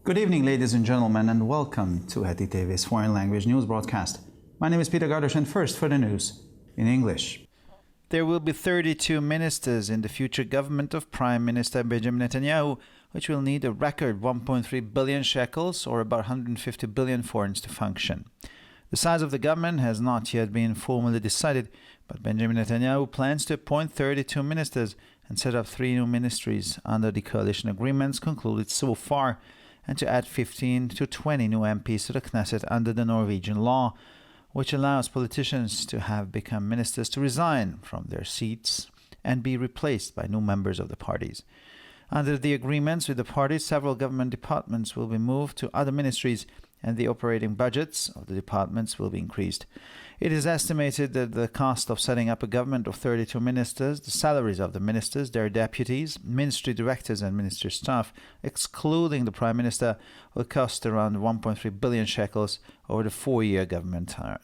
Good evening, ladies and gentlemen, and welcome to Heti TV's foreign language news broadcast. My name is Peter Gardosh, and first for the news in English. There will be 32 ministers in the future government of Prime Minister Benjamin Netanyahu, which will need a record 1.3 billion shekels, or about 150 billion forints, to function. The size of the government has not yet been formally decided, but Benjamin Netanyahu plans to appoint 32 ministers and set up 3 new ministries under the coalition agreements concluded so far, and to add 15 to 20 new MPs to the Knesset under the Norwegian law, which allows politicians to have become ministers to resign from their seats and be replaced by new members of the parties. Under the agreements with the parties, several government departments will be moved to other ministries and the operating budgets of the departments will be increased. It is estimated that the cost of setting up a government of 32 ministers, the salaries of the ministers, their deputies, ministry directors and ministry staff, excluding the Prime Minister, will cost around 1.3 billion shekels over the 4-year government term.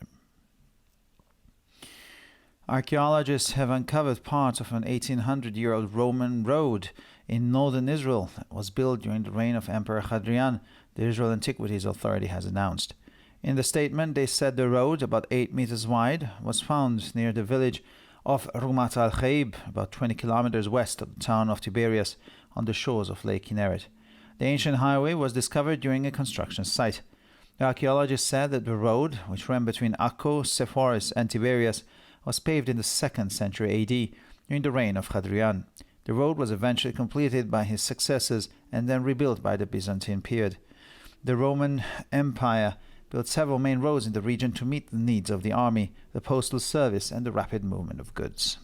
Archaeologists have uncovered parts of an 1800-year-old Roman road in northern Israel that was built during the reign of Emperor Hadrian, the Israel Antiquities Authority has announced. In the statement, they said the road, about 8 meters wide, was found near the village of Rumat al-Khaib, about 20 kilometers west of the town of Tiberias, on the shores of Lake Kinneret. The ancient highway was discovered during a construction site. The archaeologists said that the road, which ran between Akko, Sepphoris and Tiberias, was paved in the 2nd century AD, during the reign of Hadrian. The road was eventually completed by his successors and then rebuilt by the Byzantine period. The Roman Empire built several main roads in the region to meet the needs of the army, the postal service, and the rapid movement of goods.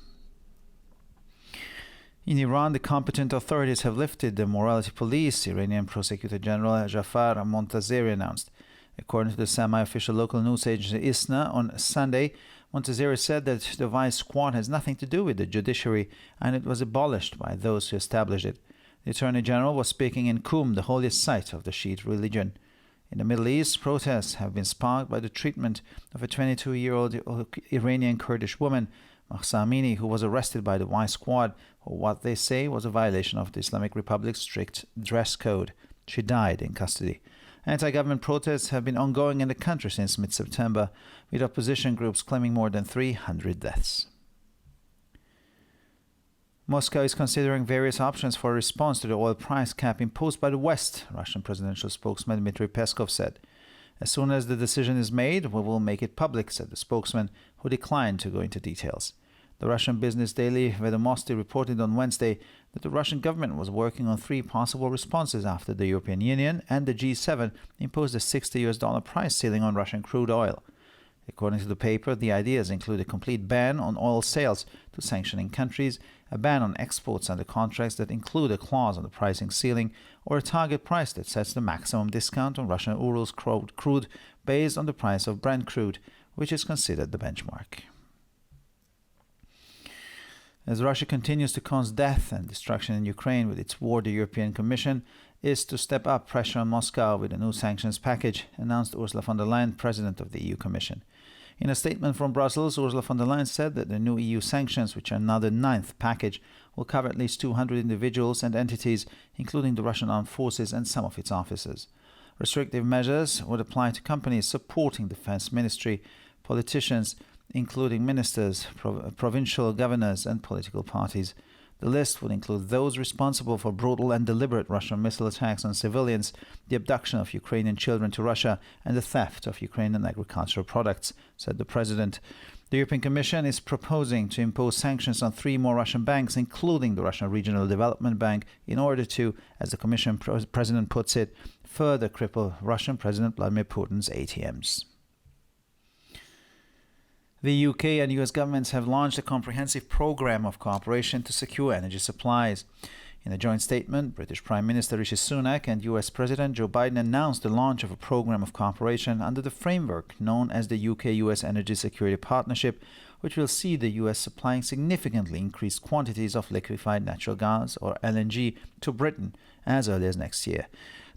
In Iran, the competent authorities have lifted the morality police, Iranian Prosecutor General Jafar Montazeri announced. According to the semi-official local news agency ISNA, on Sunday, Montazeri said that the Vice Squad has nothing to do with the judiciary and it was abolished by those who established it. The Attorney General was speaking in Qum, the holiest site of the Shiite religion. In the Middle East, protests have been sparked by the treatment of a 22-year-old Iranian Kurdish woman, Mahsa Amini, who was arrested by the Vice Squad for what they say was a violation of the Islamic Republic's strict dress code. She died in custody. Anti-government protests have been ongoing in the country since mid-September, with opposition groups claiming more than 300 deaths. Moscow is considering various options for a response to the oil price cap imposed by the West, Russian presidential spokesman Dmitry Peskov said. As soon as the decision is made, we will make it public, said the spokesman, who declined to go into details. The Russian business daily Vedomosti reported on Wednesday that the Russian government was working on 3 possible responses after the European Union and the G7 imposed a $60 price ceiling on Russian crude oil. According to the paper, the ideas include a complete ban on oil sales to sanctioning countries, a ban on exports under contracts that include a clause on the pricing ceiling, or a target price that sets the maximum discount on Russian Urals crude based on the price of Brent crude, which is considered the benchmark. As Russia continues to cause death and destruction in Ukraine with its war, the European Commission is to step up pressure on Moscow with a new sanctions package, announced Ursula von der Leyen, President of the EU Commission. In a statement from Brussels, Ursula von der Leyen said that the new EU sanctions, which are now the 9th package, will cover at least 200 individuals and entities, including the Russian armed forces and some of its officers. Restrictive measures would apply to companies supporting the defense ministry, politicians, including ministers, provincial governors and political parties. The list would include those responsible for brutal and deliberate Russian missile attacks on civilians, the abduction of Ukrainian children to Russia, and the theft of Ukrainian agricultural products, said the president. The European Commission is proposing to impose sanctions on 3 more Russian banks, including the Russian Regional Development Bank, in order to, as the Commission president puts it, further cripple Russian President Vladimir Putin's ATMs. The UK and US governments have launched a comprehensive program of cooperation to secure energy supplies. In a joint statement, British Prime Minister Rishi Sunak and US President Joe Biden announced the launch of a program of cooperation under the framework known as the UK-US Energy Security Partnership, which will see the US supplying significantly increased quantities of liquefied natural gas, or LNG, to Britain as early as next year.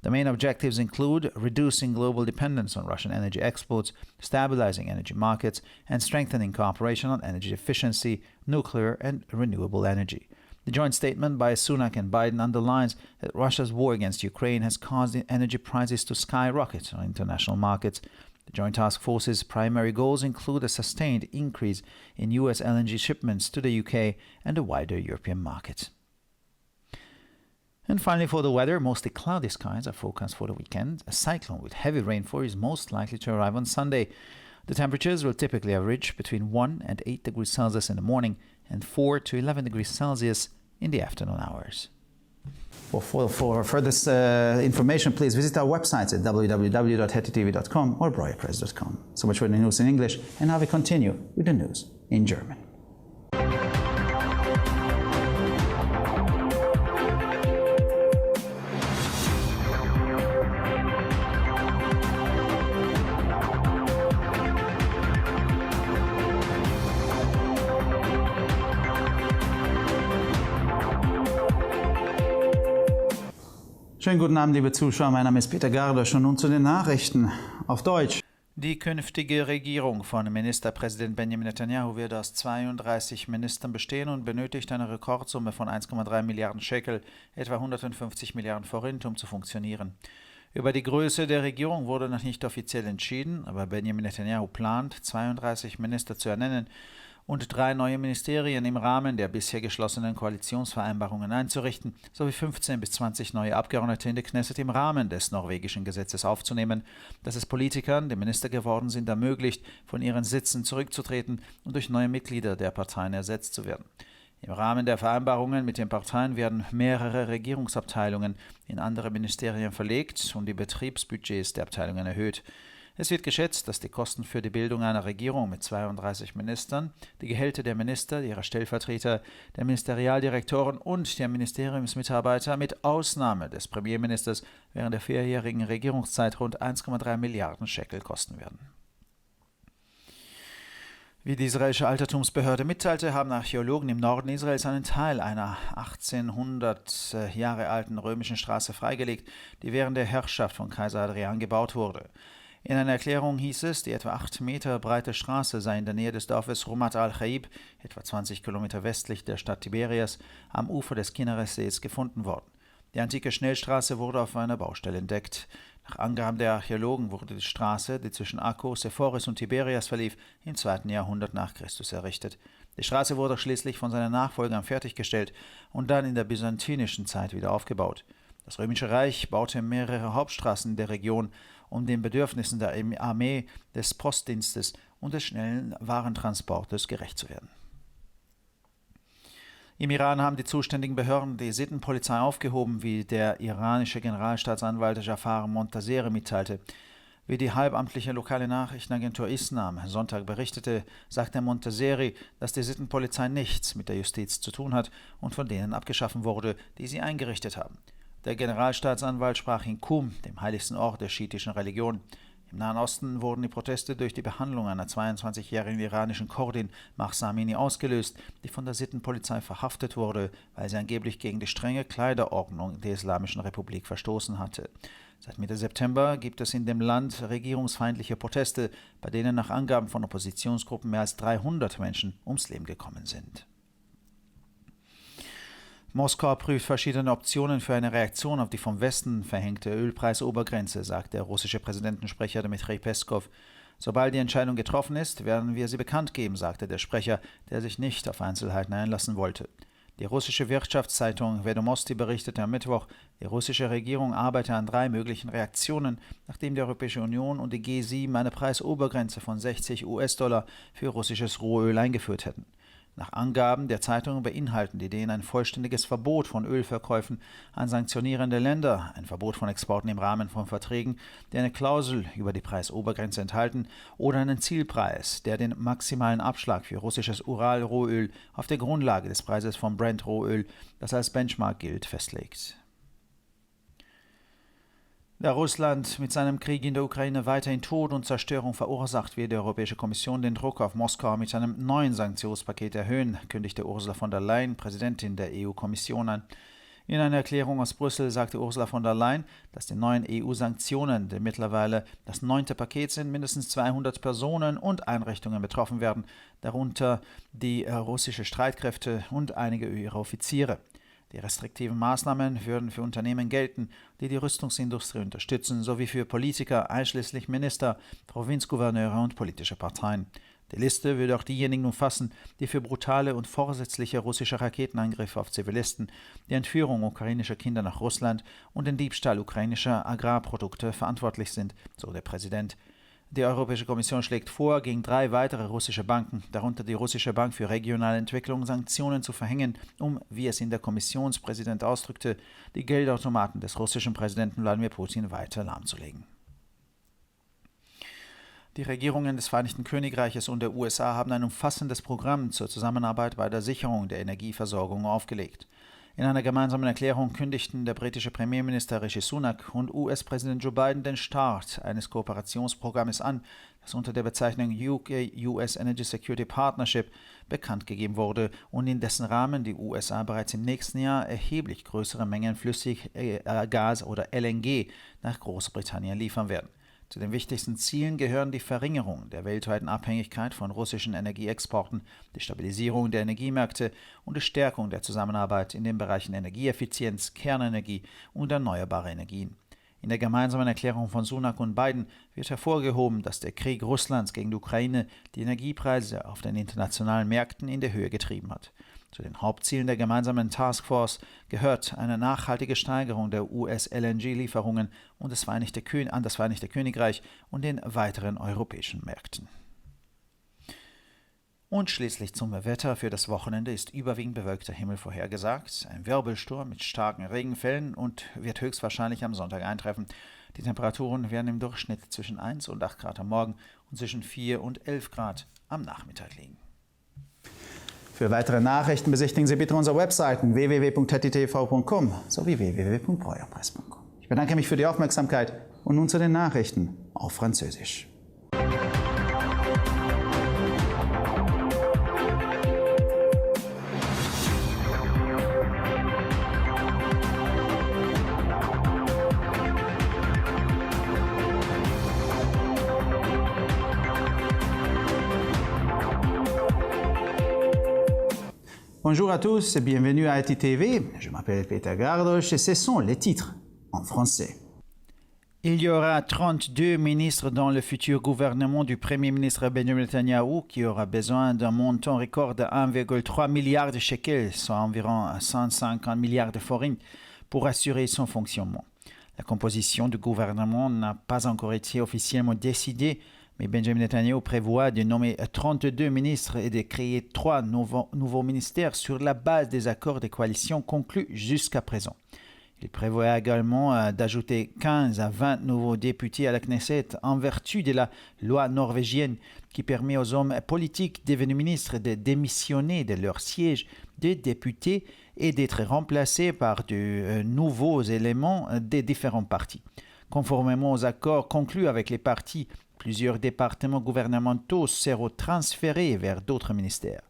The main objectives include reducing global dependence on Russian energy exports, stabilizing energy markets, and strengthening cooperation on energy efficiency, nuclear, and renewable energy. The joint statement by Sunak and Biden underlines that Russia's war against Ukraine has caused energy prices to skyrocket on international markets. The Joint Task Force's primary goals include a sustained increase in U.S. LNG shipments to the UK and a wider European market. And finally, for the weather, mostly cloudy skies are forecast for the weekend. A cyclone with heavy rainfall is most likely to arrive on Sunday. The temperatures will typically average between 1 and 8 degrees Celsius in the morning and 4 to 11 degrees Celsius in the afternoon hours. For further information, please visit our websites at www.hetitv.com or breuerpress.com. So much for the news in English, and now we continue with the news in German. Schönen guten Abend, liebe Zuschauer. Mein Name ist Peter Gardosch und nun zu den Nachrichten auf Deutsch. Die künftige Regierung von Ministerpräsident Benjamin Netanyahu wird aus 32 Ministern bestehen und benötigt eine Rekordsumme von 1,3 Milliarden Shekel, etwa 150 Milliarden Forint, um zu funktionieren. Über die Größe der Regierung wurde noch nicht offiziell entschieden, aber Benjamin Netanyahu plant, 32 Minister zu ernennen und 3 neue Ministerien im Rahmen der bisher geschlossenen Koalitionsvereinbarungen einzurichten, sowie 15 bis 20 neue Abgeordnete in die Knesset im Rahmen des norwegischen Gesetzes aufzunehmen, das es Politikern, die Minister geworden sind, ermöglicht, von ihren Sitzen zurückzutreten und durch neue Mitglieder der Parteien ersetzt zu werden. Im Rahmen der Vereinbarungen mit den Parteien werden mehrere Regierungsabteilungen in andere Ministerien verlegt und die Betriebsbudgets der Abteilungen erhöht. Es wird geschätzt, dass die Kosten für die Bildung einer Regierung mit 32 Ministern, die Gehälter der Minister, ihrer Stellvertreter, der Ministerialdirektoren und der Ministeriumsmitarbeiter mit Ausnahme des Premierministers während der 4-jährigen Regierungszeit rund 1,3 Milliarden Shekel kosten werden. Wie die israelische Altertumsbehörde mitteilte, haben Archäologen im Norden Israels einen Teil einer 1800 Jahre alten römischen Straße freigelegt, die während der Herrschaft von Kaiser Adrian gebaut wurde. In einer Erklärung hieß es, die etwa 8 Meter breite Straße sei in der Nähe des Dorfes Rumat al-Chaib, etwa 20 Kilometer westlich der Stadt Tiberias, am Ufer des Kinneressees gefunden worden. Die antike Schnellstraße wurde auf einer Baustelle entdeckt. Nach Angaben der Archäologen wurde die Straße, die zwischen Akko, Sephoris und Tiberias verlief, im 2. Jahrhundert nach Christus errichtet. Die Straße wurde schließlich von seinen Nachfolgern fertiggestellt und dann in der byzantinischen Zeit wieder aufgebaut. Das Römische Reich baute mehrere Hauptstraßen in der Region, um den Bedürfnissen der Armee, des Postdienstes und des schnellen Warentransportes gerecht zu werden. Im Iran haben die zuständigen Behörden die Sittenpolizei aufgehoben, wie der iranische Generalstaatsanwalt Jafar Montazeri mitteilte. Wie die halbamtliche lokale Nachrichtenagentur Isna am Sonntag berichtete, sagte Montazeri, dass die Sittenpolizei nichts mit der Justiz zu tun hat und von denen abgeschaffen wurde, die sie eingerichtet haben. Der Generalstaatsanwalt sprach in Qum, dem heiligsten Ort der schiitischen Religion. Im Nahen Osten wurden die Proteste durch die Behandlung einer 22-jährigen iranischen Kurdin, Mahsa Amini, ausgelöst, die von der Sittenpolizei verhaftet wurde, weil sie angeblich gegen die strenge Kleiderordnung der Islamischen Republik verstoßen hatte. Seit Mitte September gibt es in dem Land regierungsfeindliche Proteste, bei denen nach Angaben von Oppositionsgruppen mehr als 300 Menschen ums Leben gekommen sind. Moskau prüft verschiedene Optionen für eine Reaktion auf die vom Westen verhängte Ölpreisobergrenze, sagt der russische Präsidentensprecher Dmitri Peskov. Sobald die Entscheidung getroffen ist, werden wir sie bekannt geben, sagte der Sprecher, der sich nicht auf Einzelheiten einlassen wollte. Die russische Wirtschaftszeitung Vedomosti berichtete am Mittwoch, die russische Regierung arbeite an 3 möglichen Reaktionen, nachdem die Europäische Union und die G7 eine Preisobergrenze von 60 US-Dollar für russisches Rohöl eingeführt hätten. Nach Angaben der Zeitung beinhalten die Ideen ein vollständiges Verbot von Ölverkäufen an sanktionierende Länder, ein Verbot von Exporten im Rahmen von Verträgen, die eine Klausel über die Preisobergrenze enthalten, oder einen Zielpreis, der den maximalen Abschlag für russisches Uralrohöl auf der Grundlage des Preises von Brent-Rohöl, das als Benchmark gilt, festlegt. Da Russland mit seinem Krieg in der Ukraine weiterhin Tod und Zerstörung verursacht, wird die Europäische Kommission den Druck auf Moskau mit einem neuen Sanktionspaket erhöhen, kündigte Ursula von der Leyen, Präsidentin der EU-Kommission, an. In einer Erklärung aus Brüssel sagte Ursula von der Leyen, dass die neuen EU-Sanktionen, die mittlerweile das 9. Paket sind, mindestens 200 Personen und Einrichtungen betroffen werden, darunter die russische Streitkräfte und einige ihrer Offiziere. Die restriktiven Maßnahmen würden für Unternehmen gelten, die die Rüstungsindustrie unterstützen, sowie für Politiker, einschließlich Minister, Provinzgouverneure und politische Parteien. Die Liste würde auch diejenigen umfassen, die für brutale und vorsätzliche russische Raketenangriffe auf Zivilisten, die Entführung ukrainischer Kinder nach Russland und den Diebstahl ukrainischer Agrarprodukte verantwortlich sind, so der Präsident. Die Europäische Kommission schlägt vor, gegen 3 weitere russische Banken, darunter die Russische Bank für regionale Entwicklung, Sanktionen zu verhängen, um, wie es in der Kommissionspräsident ausdrückte, die Geldautomaten des russischen Präsidenten Wladimir Putin weiter lahmzulegen. Die Regierungen des Vereinigten Königreiches und der USA haben ein umfassendes Programm zur Zusammenarbeit bei der Sicherung der Energieversorgung aufgelegt. In einer gemeinsamen Erklärung kündigten der britische Premierminister Rishi Sunak und US-Präsident Joe Biden den Start eines Kooperationsprogramms an, das unter der Bezeichnung UK-US Energy Security Partnership bekannt gegeben wurde und in dessen Rahmen die USA bereits im nächsten Jahr erheblich größere Mengen Flüssiggas oder LNG nach Großbritannien liefern werden. Zu den wichtigsten Zielen gehören die Verringerung der weltweiten Abhängigkeit von russischen Energieexporten, die Stabilisierung der Energiemärkte und die Stärkung der Zusammenarbeit in den Bereichen Energieeffizienz, Kernenergie und erneuerbare Energien. In der gemeinsamen Erklärung von Sunak und Biden wird hervorgehoben, dass der Krieg Russlands gegen die Ukraine die Energiepreise auf den internationalen Märkten in die Höhe getrieben hat. Zu den Hauptzielen der gemeinsamen Taskforce gehört eine nachhaltige Steigerung der US-LNG-Lieferungen an das Vereinigte Königreich und den weiteren europäischen Märkten. Und schließlich zum Wetter. Für das Wochenende ist überwiegend bewölkter Himmel vorhergesagt. Ein Wirbelsturm mit starken Regenfällen und wird höchstwahrscheinlich am Sonntag eintreffen. Die Temperaturen werden im Durchschnitt zwischen 1 und 8 Grad am Morgen und zwischen 4 und 11 Grad am Nachmittag liegen. Für weitere Nachrichten besichtigen Sie bitte unsere Webseiten www.ttv.com sowie www.breuerpresse.com. Ich bedanke mich für die Aufmerksamkeit und nun zu den Nachrichten auf Französisch. Bonjour à tous et bienvenue à ITV. Je m'appelle Peter Gardosh et ce sont les titres en français. Il y aura 32 ministres dans le futur gouvernement du Premier ministre Benjamin Netanyahu qui aura besoin d'un montant record de 1,3 milliard de shekels, soit environ 150 milliards de forints, pour assurer son fonctionnement. La composition du gouvernement n'a pas encore été officiellement décidée, mais Benjamin Netanyahu prévoit de nommer 32 ministres et de créer 3 nouveaux ministères sur la base des accords de coalition conclus jusqu'à présent. Il prévoit également d'ajouter 15 à 20 nouveaux députés à la Knesset en vertu de la loi norvégienne qui permet aux hommes politiques devenus ministres de démissionner de leur siège de députés et d'être remplacés par de nouveaux éléments des différents partis. Conformément aux accords conclus avec les partis, plusieurs départements gouvernementaux seront transférés vers d'autres ministères.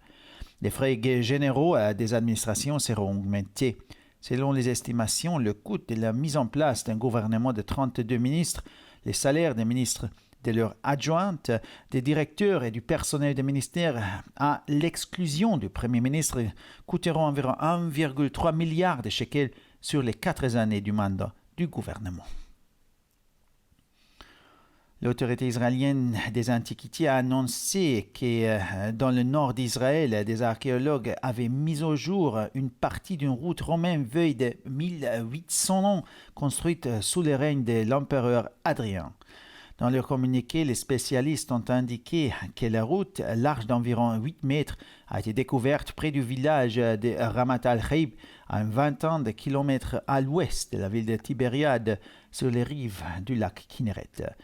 Les frais généraux des administrations seront augmentés. Selon les estimations, le coût de la mise en place d'un gouvernement de 32 ministres, les salaires des ministres, de leurs adjointes, des directeurs et du personnel des ministères, à l'exclusion du Premier ministre, coûteront environ 1,3 milliard de shekels sur les 4 années du mandat du gouvernement. L'autorité israélienne des Antiquités a annoncé que dans le nord d'Israël, des archéologues avaient mis au jour une partie d'une route romaine vieille de 1800 ans, construite sous le règne de l'empereur Hadrien. Dans leur communiqué, les spécialistes ont indiqué que la route, large d'environ 8 mètres, a été découverte près du village de Ramat al-Khaib, à une vingtaine de kilomètres à l'ouest de la ville de Tibériade, sur les rives du lac Kinneret.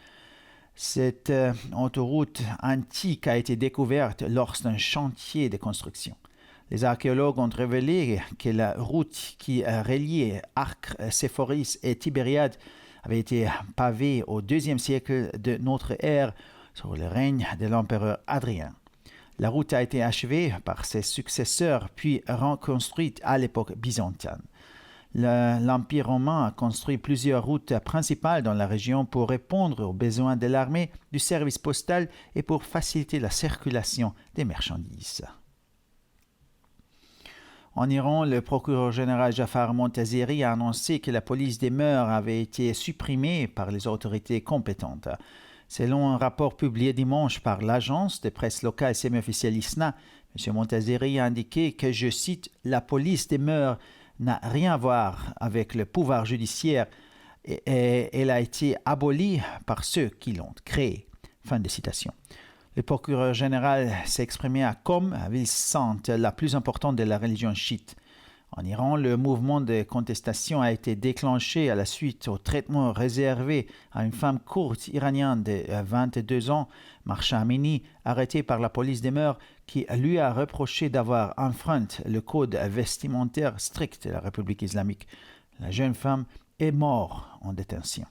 Cette autoroute antique a été découverte lors d'un chantier de construction. Les archéologues ont révélé que la route qui reliait Arc, Séphoris et Tibériade avait été pavée au IIe siècle de notre ère sous le règne de l'empereur Hadrien. La route a été achevée par ses successeurs puis reconstruite à l'époque byzantine. L'Empire romain a construit plusieurs routes principales dans la région pour répondre aux besoins de l'armée, du service postal et pour faciliter la circulation des marchandises. En Iran, le procureur général Jafar Montazeri a annoncé que la police des mœurs avait été supprimée par les autorités compétentes. Selon un rapport publié dimanche par l'agence de presse locale semi-officielle ISNA, M. Montazeri a indiqué que, je cite, « La police des mœurs n'a rien à voir avec le pouvoir judiciaire et elle a été abolie par ceux qui l'ont créée. » Fin de citation. Le procureur général s'est exprimé à Qom, ville sainte la plus importante de la religion chiite. En Iran, le mouvement de contestation a été déclenché à la suite au traitement réservé à une femme courte iranienne de 22 ans, Mahsa Amini, arrêtée par la police des mœurs, qui lui a reproché d'avoir enfreint le code vestimentaire strict de la République islamique. La jeune femme est morte en détention.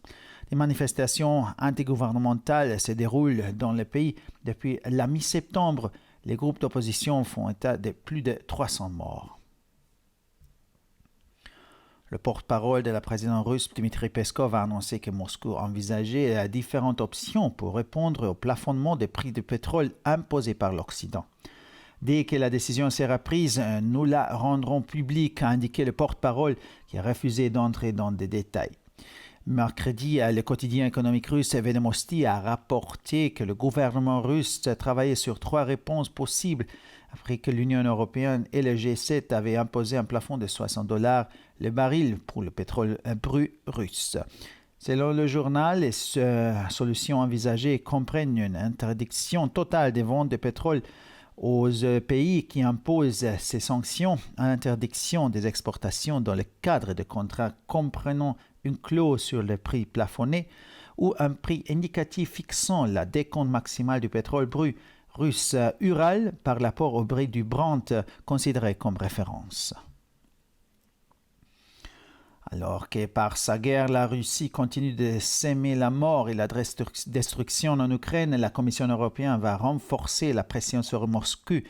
Des manifestations antigouvernementales se déroulent dans le pays depuis la mi-septembre. Les groupes d'opposition font état de plus de 300 morts. Le porte-parole de la présidente russe Dmitry Peskov a annoncé que Moscou envisageait différentes options pour répondre au plafonnement des prix du pétrole imposé par l'Occident. Dès que la décision sera prise, nous la rendrons publique, a indiqué le porte-parole qui a refusé d'entrer dans des détails. Mercredi, le quotidien économique russe Vedomosti a rapporté que le gouvernement russe travaillait sur 3 réponses possibles après que l'Union européenne et le G7 avaient imposé un plafond de $60 le baril pour le pétrole brut russe. Selon le journal, les solutions envisagées comprennent une interdiction totale des ventes de pétrole aux pays qui imposent ces sanctions, l'interdiction des exportations dans le cadre de contrats comprenant une clause sur le prix plafonné ou un prix indicatif fixant la décompte maximale du pétrole brut russe Ural par rapport au prix du Brent considéré comme référence. Alors que par sa guerre, la Russie continue de s'aimer la mort et la destruction en Ukraine, la Commission européenne va renforcer la pression sur Moscou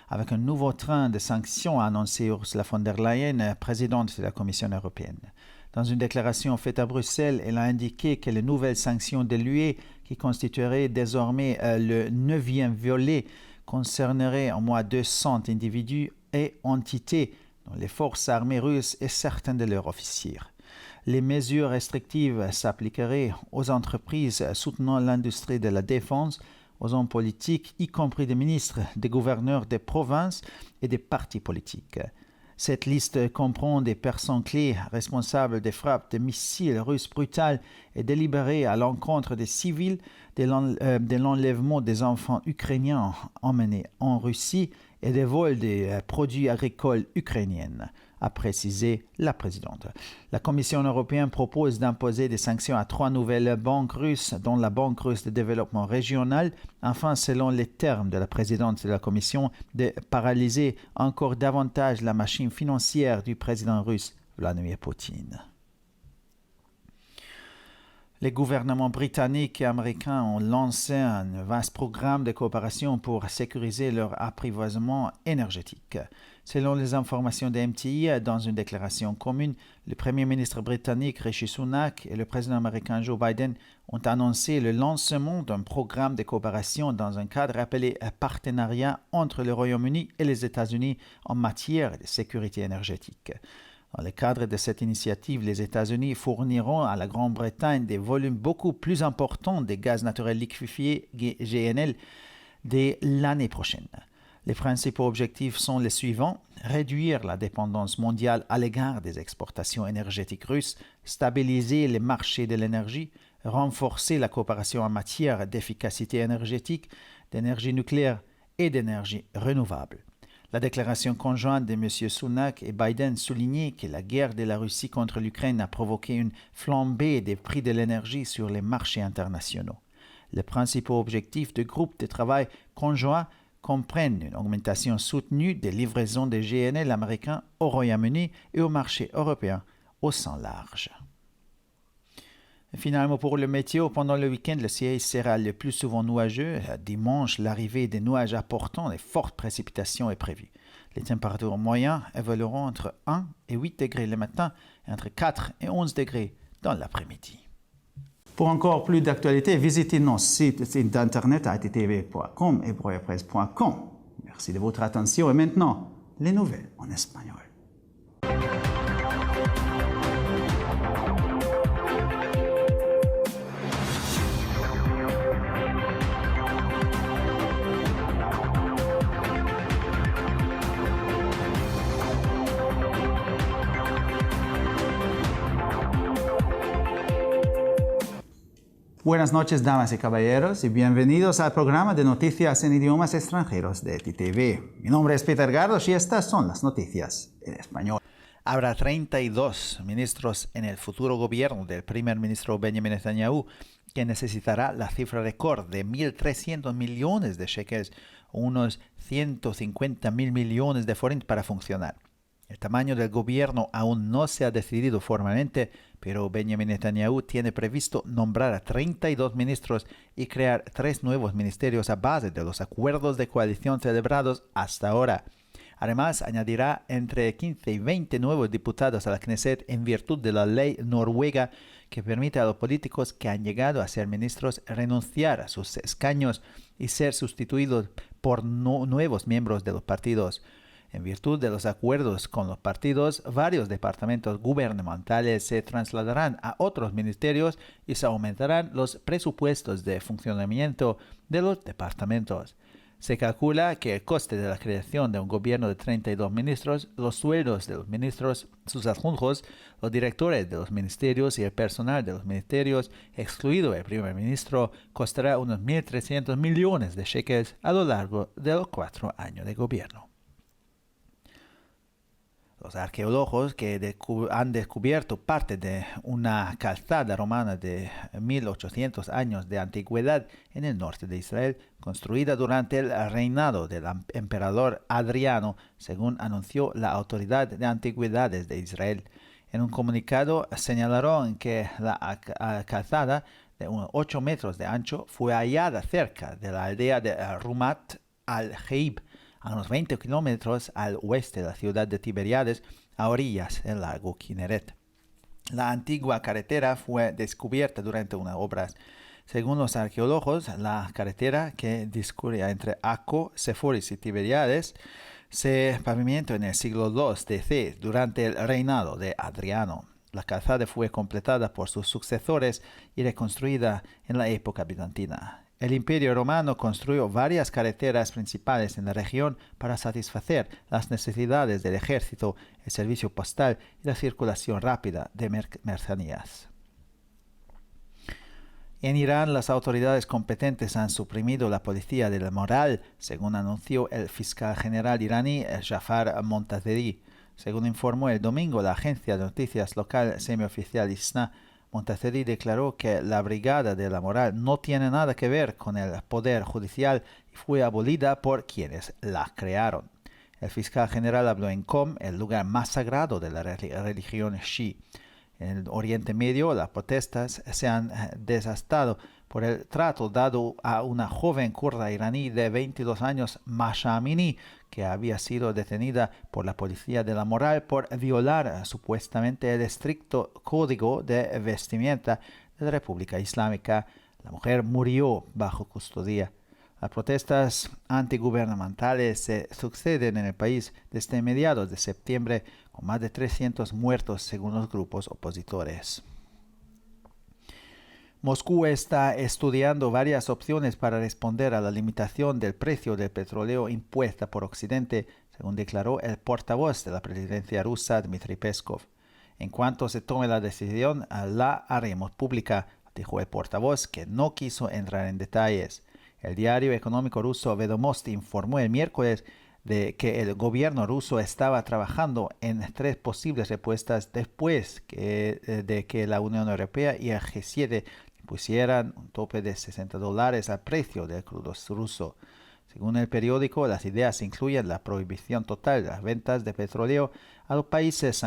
avec un nouveau train de sanctions, a annoncé Ursula von der Leyen, présidente de la Commission européenne. Dans une déclaration faite à Bruxelles, elle a indiqué que les nouvelles sanctions de l'UE, qui constitueraient désormais le 9e volet, concerneraient au moins 200 individus et entités dont les forces armées russes et certains de leurs officiers. Les mesures restrictives s'appliqueraient aux entreprises soutenant l'industrie de la défense, aux hommes politiques, y compris des ministres, des gouverneurs des provinces et des partis politiques. Cette liste comprend des personnes clés responsables des frappes de missiles russes brutales et délibérées à l'encontre des civils, de l'enlèvement des enfants ukrainiens emmenés en Russie et des vols des produits agricoles ukrainiens, a précisé la présidente. La Commission européenne propose d'imposer des sanctions à 3 nouvelles banques russes, dont la Banque russe de développement régional, afin, selon les termes de la présidente de la Commission, de paralyser encore davantage la machine financière du président russe Vladimir Poutine. Les gouvernements britanniques et américains ont lancé un vaste programme de coopération pour sécuriser leur approvisionnement énergétique. Selon les informations de MTI, dans une déclaration commune, le Premier ministre britannique Rishi Sunak et le président américain Joe Biden ont annoncé le lancement d'un programme de coopération dans un cadre appelé partenariat entre le Royaume-Uni et les États-Unis en matière de sécurité énergétique. Dans le cadre de cette initiative, les États-Unis fourniront à la Grande-Bretagne des volumes beaucoup plus importants de gaz naturel liquéfié GNL dès l'année prochaine. Les principaux objectifs sont les suivants: réduire la dépendance mondiale à l'égard des exportations énergétiques russes, stabiliser les marchés de l'énergie, renforcer la coopération en matière d'efficacité énergétique, d'énergie nucléaire et d'énergie renouvelable. La déclaration conjointe de M. Sunak et Biden soulignait que la guerre de la Russie contre l'Ukraine a provoqué une flambée des prix de l'énergie sur les marchés internationaux. Les principaux objectifs du groupe de travail conjoint comprennent une augmentation soutenue des livraisons de GNL américains au Royaume-Uni et au marché européen au sens large. Et finalement, pour le météo, pendant le week-end, le ciel sera le plus souvent nuageux. Dimanche, l'arrivée des nuages importants et fortes précipitations est prévue. Les températures moyennes évolueront entre 1 et 8 degrés le matin et entre 4 et 11 degrés dans l'après-midi. Pour encore plus d'actualités, visitez nos sites internet attv.com et broyapresse.com. Merci de votre attention et maintenant, les nouvelles en espagnol. Buenas noches, damas y caballeros, y bienvenidos al programa de noticias en idiomas extranjeros de ETV. Mi nombre es Peter Gardos y estas son las noticias en español. Habrá 32 ministros en el futuro gobierno del primer ministro Benjamin Netanyahu, que necesitará la cifra récord de 1.300 millones de shekels, unos 150.000 millones de forints para funcionar. El tamaño del gobierno aún no se ha decidido formalmente, pero Benjamin Netanyahu tiene previsto nombrar a 32 ministros y crear 3 nuevos ministerios a base de los acuerdos de coalición celebrados hasta ahora. Además, añadirá entre 15 y 20 nuevos diputados a la Knesset en virtud de la ley noruega que permite a los políticos que han llegado a ser ministros renunciar a sus escaños y ser sustituidos por nuevos miembros de los partidos. En virtud de los acuerdos con los partidos, varios departamentos gubernamentales se trasladarán a otros ministerios y se aumentarán los presupuestos de funcionamiento de los departamentos. Se calcula que el coste de la creación de un gobierno de 32 ministros, los sueldos de los ministros, sus adjuntos, los directores de los ministerios y el personal de los ministerios, excluido el primer ministro, costará unos 1.300 millones de shekels a lo largo de los 4 años de gobierno. Los arqueólogos que han descubierto parte de una calzada romana de 1800 años de antigüedad en el norte de Israel, construida durante el reinado del emperador Adriano, según anunció la Autoridad de Antigüedades de Israel. En un comunicado señalaron que la calzada de unos 8 metros de ancho fue hallada cerca de la aldea de Rumat al-Heib, a unos 20 kilómetros al oeste de la ciudad de Tiberíades, a orillas del lago Kineret. La antigua carretera fue descubierta durante unas obras. Según los arqueólogos, la carretera que discurría entre Acco, Seforis y Tiberíades se pavimentó en el siglo II d.C. durante el reinado de Adriano. La calzada fue completada por sus sucesores y reconstruida en la época bizantina. El Imperio Romano construyó varias carreteras principales en la región para satisfacer las necesidades del ejército, el servicio postal y la circulación rápida de mercancías. En Irán, las autoridades competentes han suprimido la policía de la moral, según anunció el fiscal general iraní Jafar Montazeri. Según informó el domingo la agencia de noticias local semioficial ISNA, Montazeri declaró que la Brigada de la Moral no tiene nada que ver con el poder judicial y fue abolida por quienes la crearon. El fiscal general habló en Qom, el lugar más sagrado de la religión Shi. En el Oriente Medio, las protestas se han desatado por el trato dado a una joven kurda iraní de 22 años, Masha Amini, que había sido detenida por la policía de la moral por violar supuestamente el estricto código de vestimenta de la República Islámica. La mujer murió bajo custodia. Las protestas antigubernamentales se suceden en el país desde mediados de septiembre, con más de 300 muertos según los grupos opositores. Moscú está estudiando varias opciones para responder a la limitación del precio del petróleo impuesta por Occidente, según declaró el portavoz de la presidencia rusa, Dmitry Peskov. En cuanto se tome la decisión, la haremos pública, dijo el portavoz, que no quiso entrar en detalles. El diario económico ruso Vedomosti informó el miércoles de que el gobierno ruso estaba trabajando en 3 posibles respuestas después de que la Unión Europea y el G7 pusieran un tope de $60 al precio del crudo ruso. Según el periódico, las ideas incluyen la prohibición total de las ventas de petróleo a los países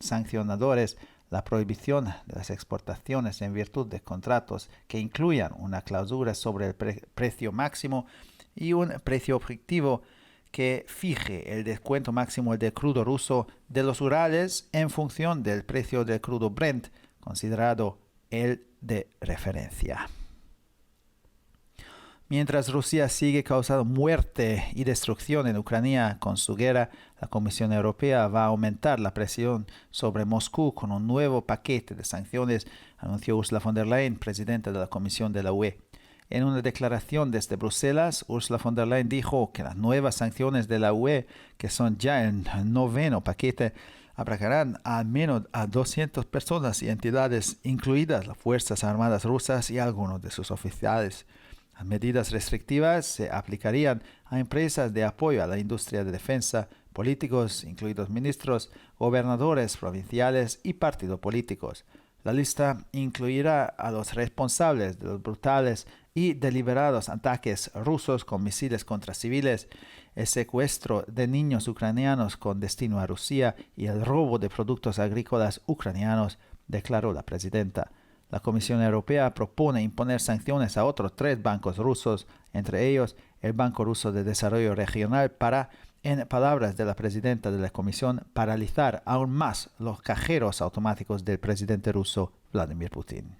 sancionadores, la prohibición de las exportaciones en virtud de contratos que incluyan una cláusula sobre el precio máximo y un precio objetivo que fije el descuento máximo del crudo ruso de los Urales en función del precio del crudo Brent, considerado el de referencia. Mientras Rusia sigue causando muerte y destrucción en Ucrania con su guerra, la Comisión Europea va a aumentar la presión sobre Moscú con un nuevo paquete de sanciones, anunció Ursula von der Leyen, presidenta de la Comisión de la UE. En una declaración desde Bruselas, Ursula von der Leyen dijo que las nuevas sanciones de la UE, que son ya el 9º paquete, abarcarán al menos a 200 personas y entidades, incluidas las Fuerzas Armadas rusas y algunos de sus oficiales. Las medidas restrictivas se aplicarían a empresas de apoyo a la industria de defensa, políticos, incluidos ministros, gobernadores provinciales y partidos políticos. La lista incluirá a los responsables de los brutales y deliberados ataques rusos con misiles contra civiles, el secuestro de niños ucranianos con destino a Rusia y el robo de productos agrícolas ucranianos, declaró la presidenta. La Comisión Europea propone imponer sanciones a otros 3 bancos rusos, entre ellos el Banco Ruso de Desarrollo Regional, para, en palabras de la presidenta de la Comisión, paralizar aún más los cajeros automáticos del presidente ruso Vladimir Putin.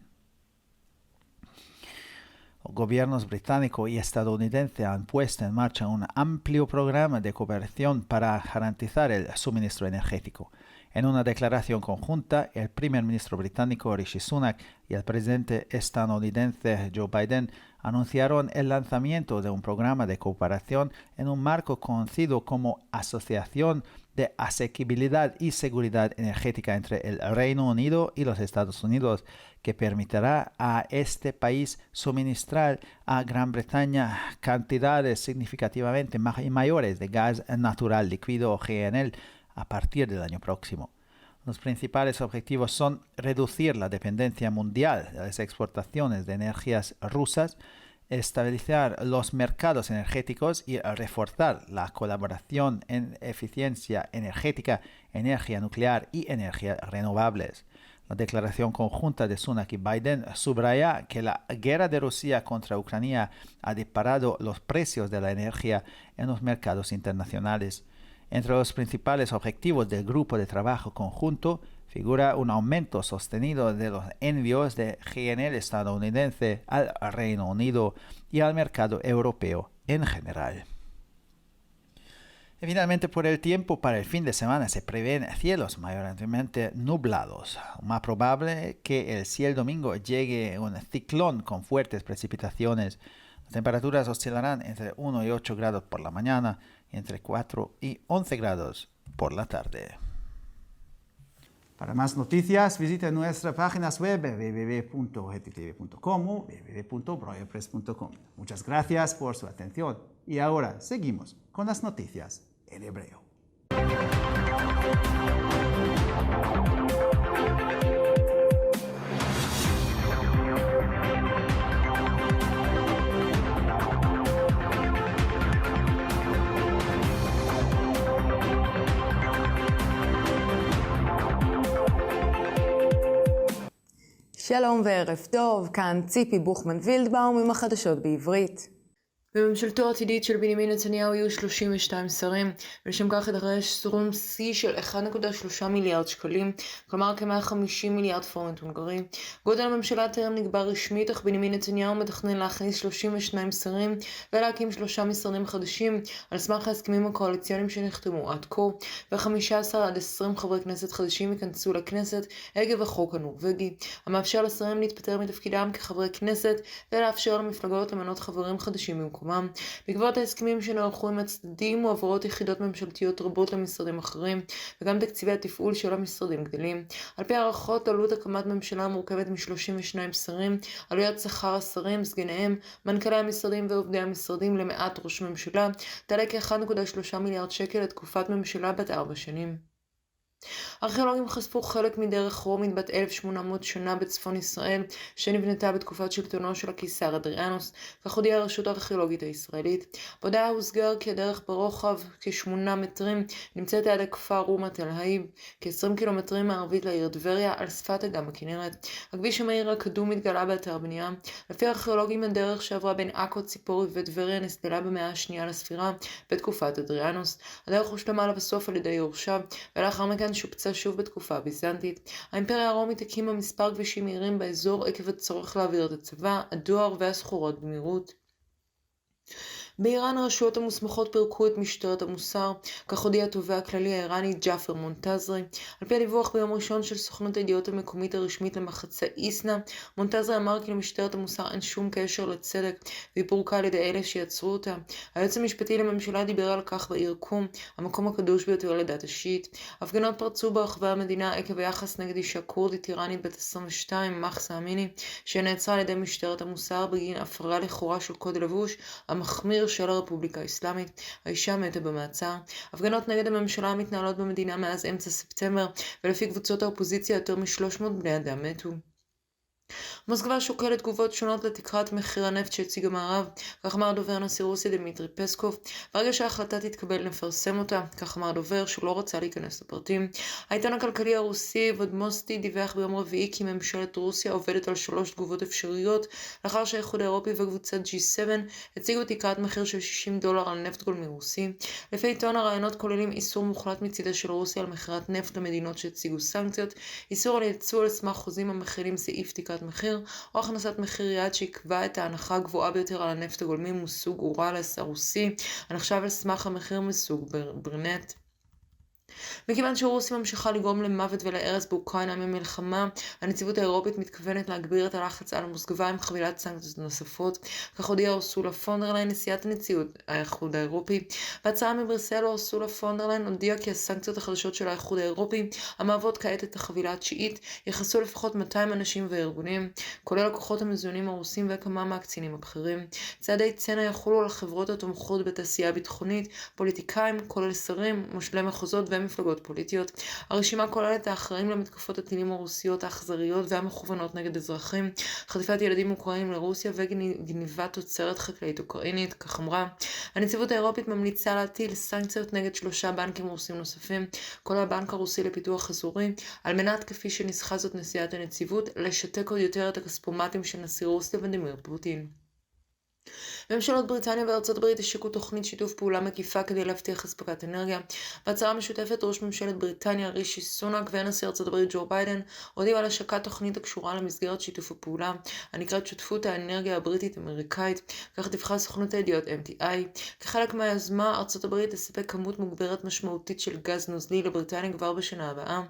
Los gobiernos británico y estadounidense han puesto en marcha un amplio programa de cooperación para garantizar el suministro energético. En una declaración conjunta, el primer ministro británico Rishi Sunak y el presidente estadounidense Joe Biden anunciaron el lanzamiento de un programa de cooperación en un marco conocido como Asociación de Asequibilidad y Seguridad Energética entre el Reino Unido y los Estados Unidos, que permitirá a este país suministrar a Gran Bretaña cantidades significativamente mayores de gas natural líquido o GNL a partir del año próximo. Los principales objetivos son reducir la dependencia mundial de las exportaciones de energías rusas, estabilizar los mercados energéticos y reforzar la colaboración en eficiencia energética, energía nuclear y energías renovables. La declaración conjunta de Sunak y Biden subraya que la guerra de Rusia contra Ucrania ha disparado los precios de la energía en los mercados internacionales. Entre los principales objetivos del grupo de trabajo conjunto figura un aumento sostenido de los envíos de GNL estadounidense al Reino Unido y al mercado europeo en general. Y finalmente, por el tiempo, para el fin de semana se prevén cielos mayoritariamente nublados. Más probable que el cielo domingo llegue un ciclón con fuertes precipitaciones. Las temperaturas oscilarán entre 1 y 8 grados por la mañana y entre 4 y 11 grados por la tarde. Para más noticias, visite nuestras páginas web www.hetitv.com o www.broyerpress.com. Muchas gracias por su atención y ahora seguimos con las noticias en hebreo. שלום וערב טוב, כאן ציפי בוכמן וילדבאום עם החדשות בעברית. בממשלתו העתידית של בנימין נתניהו יהיו 32 שרים, ולשם כך יידרש סכום שיא של 1.3 מיליארד שקלים, כלומר כ-150 מיליארד פרנק הונגרי. גודל הממשלה טרם נקבע רשמית, אך בנימין נתניהו מתכנן להכניס 32 שרים ולהקים 3 משרדים חדשים על סמך ההסכמים הקואליציוניים שנחתמו עד כה, ו-15 עד 20 חברי כנסת חדשים ייכנסו לכנסת עקב החוק הנורווגי, המאפשר לשרים להתפטר מתפקידם כחברי כנסת ולאפשר למפלגות למנות חברים חדשים במקום. בעקבות ההסכמים שנערכו עם הצדדים מועברות יחידות ממשלתיות רבות למשרדים אחרים, וגם תקציבי התפעול של המשרדים גדלים. על פי הערכות, עלות הקמת ממשלה מורכבת מ-32 שרים, עלויות שכר השרים, סגניהם, מנכ"לי המשרדים ועובדי המשרדים למעט ראש ממשלה, תעלה כ-1.3 מיליארד שקל לתקופת ממשלה בת 4 שנים. ארכיאולוגים חשפו חלק מדרך רומית בת 1800 שנה בצפון ישראל, שנבנתה בתקופת שלטונו של הקיסר אדריאנוס, כך הודיעה הרשות הארכיאולוגית הישראלית. בהודעה הוסגר כי הדרך ברוחב כ8 מטרים נמצאת ליד הכפר רומת אל הייב, כ20 קילומטרים מערבית לעיר טבריה, על שפת אגם הכנרת. הכביש המהיר הקדום התגלה באתר בנייה. לפי הארכיאולוגים, הדרך שעברה בין עכו, ציפורי וטבריה נסללה במאה השנייה לספירה בתקופת אדריאנוס. הדרך הושלמה לבסוף על ידי יורשיו, ולאחר מכן שופצה שוב בתקופה הביזנטית. האימפריה הרומית הקימה מספר כבישים מהירים באזור עקב הצורך להעביר את הצבא, הדואר והסחורות במהירות. באיראן הרשויות המוסמכות פירקו את משטרת המוסר, כך הודיע התובע הכללי האיראני ג'אפר מונטזרי. על פי הדיווח ביום ראשון של סוכנות הידיעות המקומית הרשמית למחצה איסנה, מונטזרי אמר כי למשטרת המוסר אין שום קשר לצדק, והיא פורקה על ידי אלה שיצרו אותה. היועץ המשפטי לממשלה דיבר על כך בעיר קום, המקום הקדוש ביותר לדת השיעית. הפגנות פרצו ברחבי המדינה עקב היחס נגד אישה קורדית איראנית בת 22, מחסה אמיני, שנעצרה על ידי משטרת המוסר בגין הפרה לכאורה של קוד לבוש המחמיר של הרפובליקה האסלאמית. האישה מתה במעצר. הפגנות נגד הממשלה מתנהלות במדינה מאז אמצע ספטמבר, ולפי קבוצות האופוזיציה יותר מ300 בני אדם מתו. מוסקבה שוקלת תגובות שונות לתקרת מחיר הנפט שהציג המערב, כך אמר דובר נשיא רוסיה דמיטרי פסקוב. ברגע שההחלטה תתקבל נפרסם אותה, כך אמר דובר שלא רצה להיכנס לפרטים. העיתון הכלכלי הרוסי וודמוסטי דיווח ביום רביעי כי ממשלת רוסיה עובדת על 3 תגובות אפשריות, לאחר שהאיחוד האירופי וקבוצת G7 הציגו תקרת מחיר של $60 על נפט גולמי רוסי. לפי עיתון, הרעיונות כוללים איסור מוחלט מצידה של רוסיה על מכירת נפט למדינות שהציגו סנקציות, איסור על ייצוא על סמך חוזים המכילים סעיף תקרת מחיר, או הכנסת מחיר יעד שיקבע את ההנחה הגבוהה ביותר על הנפט הגולמי מסוג אורלס הרוסי, הנחשב על סמך המחיר מסוג ברנט. מכיוון שרוסיה ממשיכה לגרום למוות ולהרס באוקראינה ממלחמה, הנציבות האירופית מתכוונת להגביר את הלחץ על מוסקבה עם חבילת סנקציות נוספות, כך הודיעה אורסולה פון דר ליין, נשיאת הנציבות האיחוד האירופי. בהצעה מבריסל, אורסולה פון דר ליין הודיעה כי הסנקציות החדשות של האיחוד האירופי, המהוות כעת את החבילה התשיעית, יחסו לפחות 200 אנשים וארגונים, כולל הכוחות המזוינים הרוסים וכמה מהקצינים הבכירים. צעדי צנע יחולו על החברות התומכות בתעשייה הביטחונית, פוליטיקאים, כולל שרים, מושלי מחוזות ומפלגות פוליטיות. הרשימה כוללת האחראים למתקפות הטילים הרוסיות האכזריות והמכוונות נגד אזרחים, חטיפת ילדים אוקראינים לרוסיה וגניבת תוצרת חקלאית אוקראינית, כך אמרה. הנציבות האירופית ממליצה להטיל סנקציות נגד 3 בנקים רוסים נוספים, כולל הבנק הרוסי לפיתוח אזורי, על מנת, כפי שניסחה זאת נשיאת הנציבות, לשתק עוד יותר את הכספומטים של נשיא רוסיה ולדימיר פוטין. ממשלות בריטניה וארצות הברית השיקו תוכנית שיתוף פעולה מקיפה כדי להבטיח אספקת אנרגיה. בהצהרה משותפת, ראש ממשלת בריטניה רישי סונאק ונשיא ארצות הברית ג'ו ביידן הודיעו על השקת תוכנית הקשורה למסגרת שיתוף הפעולה, הנקראת שותפות האנרגיה הבריטית-אמריקאית, כך דיווחה סוכנות הידיעות MTI. כחלק מהיוזמה, ארצות הברית תספק כמות מוגברת משמעותית של גז נוזלי לבריטניה כבר בשנה הבאה.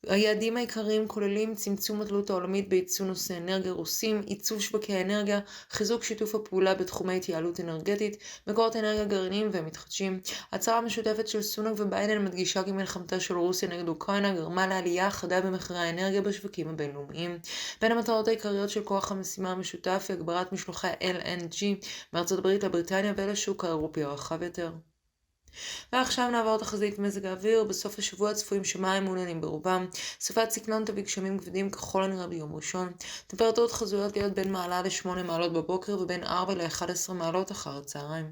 היעדים העיקריים כוללים צמצום התלות העולמית בייצוא נושאי אנרגיה רוסים, עיצוב שווקי האנרגיה, חיזוק שיתוף הפעולה בתחומי התייעלות אנרגטית, מקורות אנרגיה גרעיניים ומתחדשים. ההצהרה המשותפת של סונאק וביידן מדגישה כי מלחמתה של רוסיה נגד אוקראינה גרמה לעלייה חדה במחירי האנרגיה בשווקים הבינלאומיים. בין המטרות העיקריות של כוח המשימה המשותף היא הגברת משלוחי LNG מארצות הברית לבריטניה ולשוק האירופי הרחב יותר. ועכשיו נעבור תחזית מזג האוויר. בסוף השבוע צפויים שמיים מעוננים ברובם. סופת סיקלון תביא גשמים כבדים ככל הנראה ביום ראשון. טמפרטורות חזויות להיות בין מעלה ל8 מעלות בבוקר ובין 4 ל11 מעלות אחר הצהריים.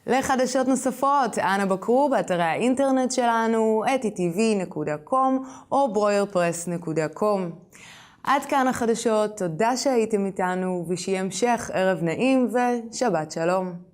לחדשות נוספות, אנא בקרו באתרי האינטרנט שלנו, etitv.com או broyerpress.com. עד כאן החדשות, תודה שהייתם איתנו ושיהיה המשך ערב נעים ושבת שלום.